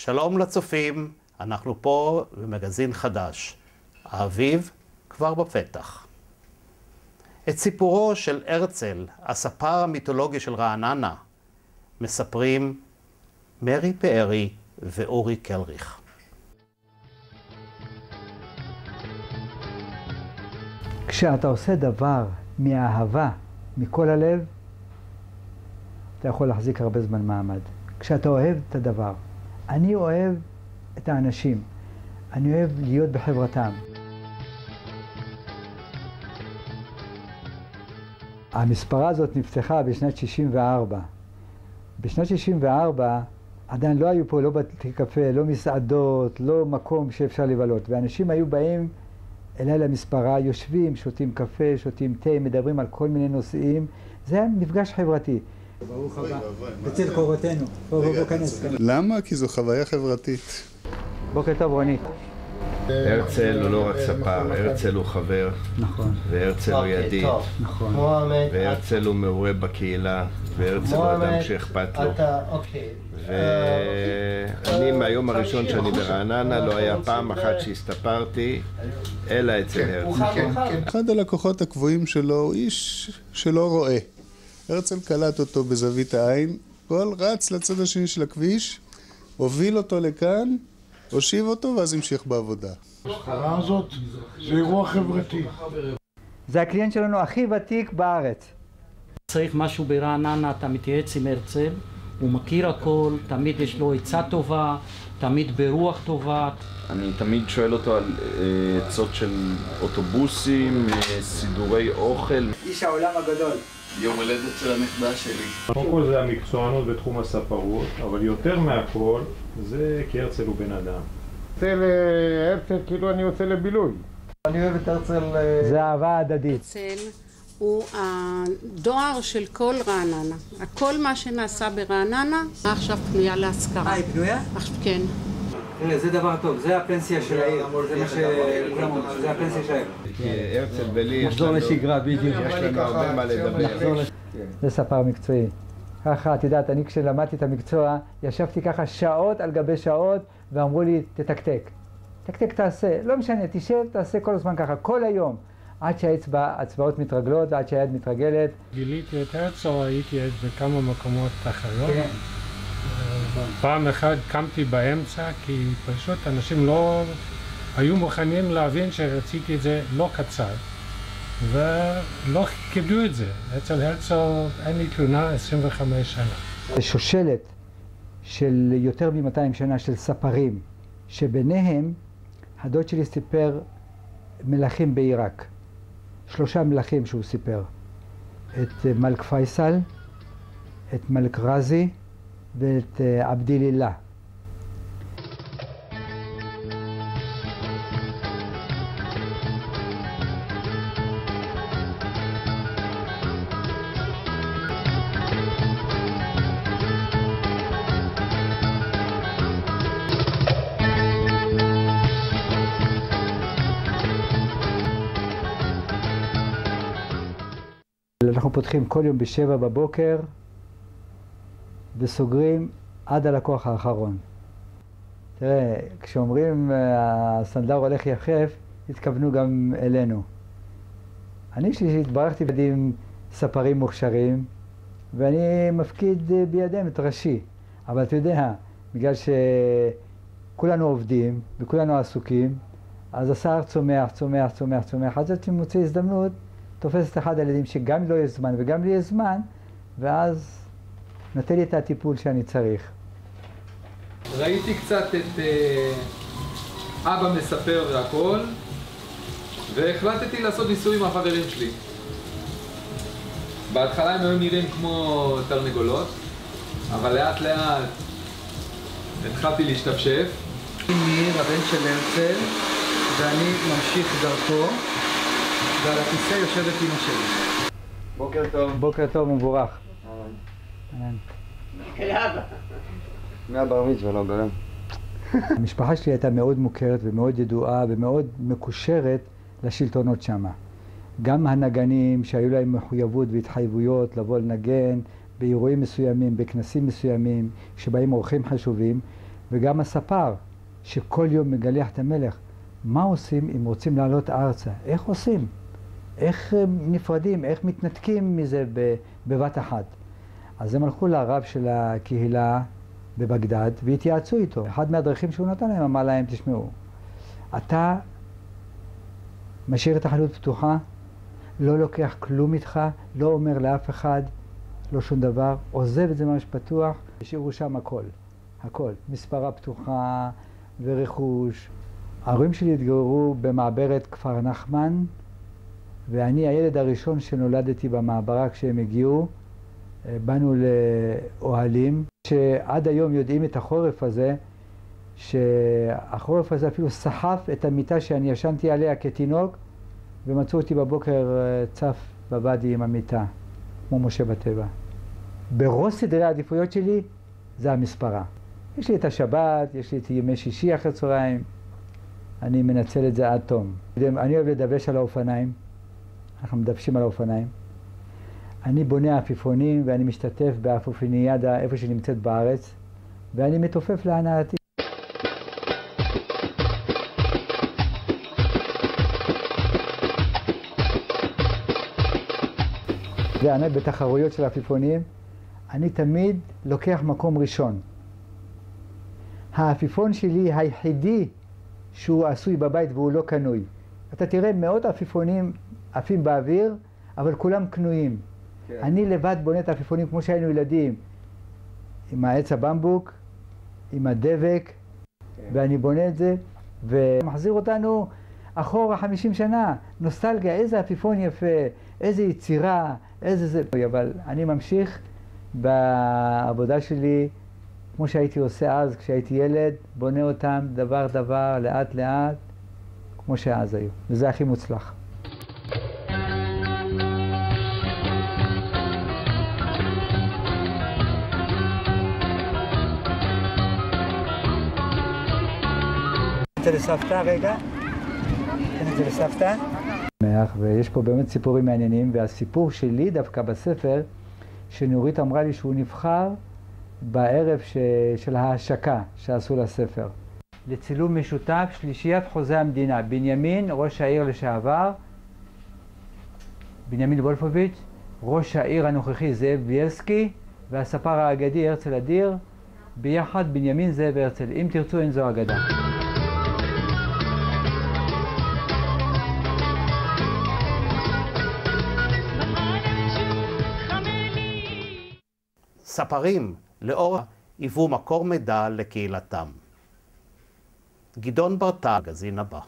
שלום לצופים, אנחנו פה במגזין חדש. האביב כבר בפתח. את סיפורו של הרצל, הספר המיתולוגי של רעננה, מספרים מרי פארי ואורי קלריך. כשאתה עושה דבר מאהבה, מכל הלב, אתה יכול להחזיק הרבה זמן מעמד. כשאתה אוהב את הדבר. אני אוהב את האנשים. אני אוהב להיות בחברתם. המספרה הזאת נפתחה בשנת 64. בשנת 64 עדיין לא היו פה לא בתי קפה, לא מסעדות, לא מקום שאפשר לבלות. ואנשים היו באים אליי למספרה, יושבים, שותים קפה, שותים תה, מדברים על כל מיני נושאים. זה היה מפגש חברתי. ברוך הבא, בצל קורותינו. בוא כנס. למה? כי זו חוויה חברתית. בוקר טוב רוני. הרצל הוא לא רק ספר, הרצל הוא חבר. נכון. והרצל הוא ידיד. נכון. והרצל הוא מעורה בקהילה, והרצל הוא אדם שאכפת לו. ואני מהיום הראשון שאני ברעננה לא היה פעם אחת שהסתפרתי אלא אצל הרצל. אחד הלקוחות הקבועים שלו הוא איש שלא רואה. הרצל קלט אותו בזווית העין, כל רץ לצד השני של הכביש, הוביל אותו לכאן, הושיב אותו ואז המשיך בעבודה. ההשכרה הזאת זה אירוע חברתי. זה הקליינט שלנו הכי ותיק בארץ. צריך משהו ברעננה, אתה מתייעץ עם הרצל, הוא מכיר הכל, תמיד יש לו עצה טובה, תמיד ברוח טובה. אני תמיד שואל אותו על עצות של אוטובוסים, סידורי אוכל. איש העולם הגדול. יום הולדת של הנכדה שלי. קודם כל זה המקצוענות בתחום הספרות, אבל יותר מהכל זה כי הרצל הוא בן אדם. יוצא להרצל כאילו אני יוצא לבילוי. אני אוהב את הרצל. זה אהבה הדדית. הרצל הוא הדואר של כל רעננה. הכל מה שנעשה ברעננה עכשיו פנויה להשכרה. היא פנויה? כן. זה דבר טוב, זה הפנסיה של העיר. זה מה שכולם אומרים, זה הפנסיה של העיר. הרצל ולי יש נחזור לשגרה בדיוק. יש לנו הרבה מה לדבר. זה ספר מקצועי. ככה, את יודעת, אני כשלמדתי את המקצוע, ישבתי ככה שעות על גבי שעות, ואמרו לי, תתקתק. תקתק תעשה, לא משנה, תשב, תעשה כל הזמן ככה, כל היום. עד שהאצבעות מתרגלות ועד שהיד מתרגלת. גיליתי את הרצל, הייתי בכמה מקומות אחרות. כן. פעם אחת קמתי באמצע, כי פשוט אנשים לא היו מוכנים להבין שרציתי את זה לא קצר. ולא קיבלו את זה. אצל הרצל אין לי תלונה 25 שנה. זה שושלת של יותר מ-200 שנה של ספרים, שביניהם הדוד שלי סיפר מלכים בעיראק. 3 מלכים שהוא סיפר. את מלך פייסל, את מלך רזי ואת עבדילילה. אנחנו פותחים כל יום ב7 בבוקר וסוגרים עד הלקוח האחרון. תראה, כשאומרים הסנדלר הולך יחף, התכוונו גם אלינו. אני שהתברכתי עם ספרים מוכשרים, ואני מפקיד בידיהם את ראשי. אבל אתה יודע, בגלל שכולנו עובדים וכולנו עסוקים, אז השר צומח. אז אתה מוצא הזדמנות, תופס את אחד הילדים שגם לא יש זמן וגם לי יש זמן, ואז נותן לי את הטיפול שאני צריך. ראיתי קצת את אבא מספר והכל, והחלטתי לעשות ניסוי עם החברים שלי. בהתחלה הם היו נראים כמו תרנגולות, אבל לאט לאט התחלתי להשתפשף. אני הבן של הרצל, ואני ממשיך דרכו. ועל הכיסא יושבת אמא שלי. בוקר טוב. בוקר טוב ומבורך. מהבר מצווה, לא גלם. המשפחה שלי הייתה מאוד מוכרת ומאוד ידועה ומאוד מקושרת לשלטונות שמה. גם הנגנים שהיו להם מחויבות והתחייבויות לבוא לנגן באירועים מסוימים, בכנסים מסוימים, שבהם אורחים חשובים, וגם הספר, שכל יום מגלח את המלך. מה עושים אם רוצים לעלות ארצה? איך עושים? איך נפרדים? איך מתנתקים מזה בבת אחת? אז הם הלכו לרב של הקהילה בבגדד והתייעצו איתו. אחד מהדרכים שהוא נתן להם אמר להם, תשמעו, אתה משאיר את החנות פתוחה, לא לוקח כלום איתך, לא אומר לאף אחד, לא שום דבר, עוזב את זה ממש פתוח, השאירו שם הכל, הכל, מספרה פתוחה ורכוש. ההורים שלי התגוררו במעברת כפר נחמן, ואני הילד הראשון שנולדתי במעברה כשהם הגיעו. באנו לאוהלים, שעד היום יודעים את החורף הזה, שהחורף הזה אפילו סחף את המיטה שאני ישנתי עליה כתינוק, ומצאו אותי בבוקר צף בבדי עם המיטה, כמו משה בטבע. בראש סדרי העדיפויות שלי זה המספרה. יש לי את השבת, יש לי את ימי שישי אחרי צהריים, אני מנצל את זה עד תום. אני אוהב לדבש על האופניים, אנחנו מדבשים על האופניים. אני בונה עפיפונים ואני משתתף בעפיפוניאדה איפה שנמצאת בארץ, ואני מתופף להנאתי. ואני בתחרויות של עפיפונים, אני תמיד לוקח מקום ראשון. העפיפון שלי היחידי שהוא עשוי בבית והוא לא קנוי. אתה תראה מאות עפיפונים עפים באוויר, אבל כולם קנויים. כן. אני לבד בונה את העפיפונים כמו שהיינו ילדים, עם העץ הבמבוק, עם הדבק, כן. ואני בונה את זה, ומחזיר אותנו אחורה 50 שנה. נוסטלגיה, איזה עפיפון יפה, איזה יצירה, איזה זה. אבל אני ממשיך בעבודה שלי, כמו שהייתי עושה אז כשהייתי ילד, בונה אותם דבר דבר, לאט לאט, כמו שאז היו. וזה הכי מוצלח. תן לסבתא רגע. תן את זה לסבתא. ויש פה באמת סיפורים מעניינים, והסיפור שלי דווקא בספר, שנורית אמרה לי שהוא נבחר בערב של ההשקה שעשו לספר. לצילום משותף, שלישיית חוזה המדינה, בנימין, ראש העיר לשעבר, בנימין וולפוביץ', ראש העיר הנוכחי זאב בילסקי, והספר האגדי הרצל אדיר, ביחד בנימין זאב הרצל. אם תרצו אין זו אגדה. ספרים לאור היוו מקור מידע לקהילתם. גדעון ברטל, מגזין הבא.